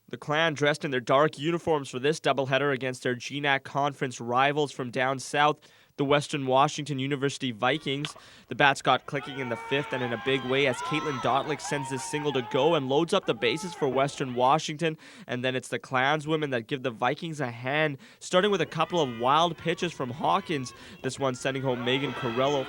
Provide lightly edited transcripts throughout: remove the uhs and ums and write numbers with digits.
The Clan dressed in their dark uniforms for this doubleheader against their GNAC conference rivals from down south, the Western Washington University Vikings. The bats got clicking in the fifth and in a big way as Caitlin Dotlick sends this single to go and loads up the bases for Western Washington. And then it's the Klanswomen that give the Vikings a hand, starting with a couple of wild pitches from Hawkins. This one sending home Megan Corello,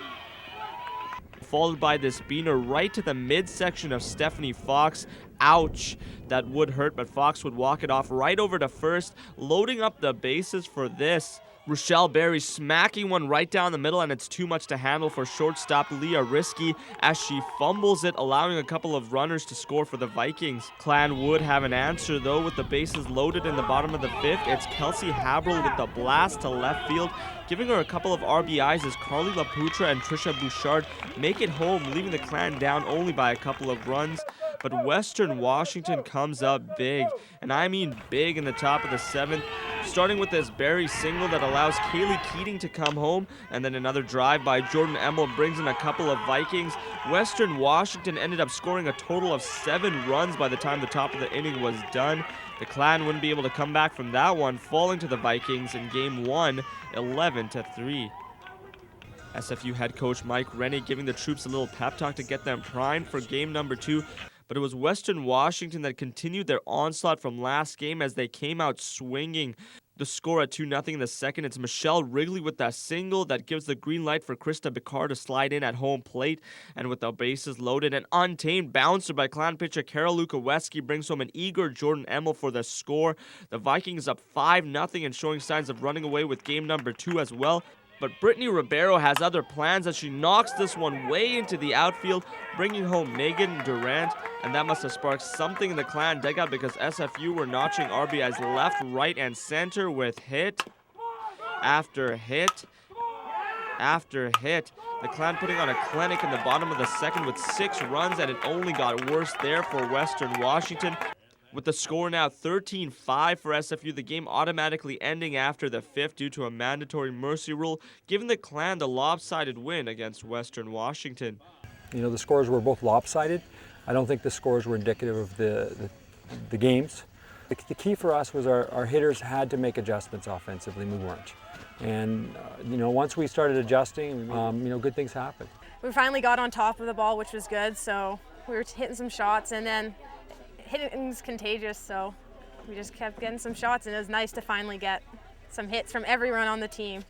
followed by this beaner right to the midsection of Stephanie Fox. Ouch, that would hurt, but Fox would walk it off right over to first, loading up the bases for this. Rochelle Berry smacking one right down the middle, and it's too much to handle for shortstop Leah Risky as she fumbles it, allowing a couple of runners to score for the Vikings. Clan would have an answer, though, with the bases loaded in the bottom of the fifth. It's Kelsey Haberl with the blast to left field, giving her a couple of RBIs as Carly LaPutra and Trisha Bouchard make it home, leaving the Clan down only by a couple of runs. But Western Washington comes up big, and I mean big, in the top of the seventh, starting with this Berry single that allows Kaylee Keating to come home, and then another drive by Jordan Emmel brings in a couple of Vikings. Western Washington ended up scoring a total of 7 runs by the time the top of the inning was done. The Clan wouldn't be able to come back from that one, falling to the Vikings in Game 1, 11-3. SFU head coach Mike Renney giving the troops a little pep talk to get them primed for Game number 2. But it was Western Washington that continued their onslaught from last game as they came out swinging. The score at 2-0 in the second. It's Michelle Wrigley with that single that gives the green light for Krista Picard to slide in at home plate. And with the bases loaded, an untamed bouncer by Clan pitcher Carol Lukaweski brings home an eager Jordan Emmel for the score. The Vikings up 5-0 and showing signs of running away with game number 2 as well. But Brittany Ribeiro has other plans as she knocks this one way into the outfield, bringing home Megan Durant, and that must have sparked something in the Clan dugout because SFU were notching RBIs left, right, and center with hit after hit after hit. The Clan putting on a clinic in the bottom of the second with 6 runs, and it only got worse there for Western Washington. With the score now 13-5 for SFU, the game automatically ending after the 5th due to a mandatory mercy rule, giving the Clan the lopsided win against Western Washington. You know, the scores were both lopsided. I don't think the scores were indicative of the games. The key for us was our hitters had to make adjustments offensively, and we weren't. And, you know, once we started adjusting, you know, good things happened. We finally got on top of the ball, which was good, so we were hitting some shots, and then hitting's contagious, so we just kept getting some shots, and it was nice to finally get some hits from everyone on the team.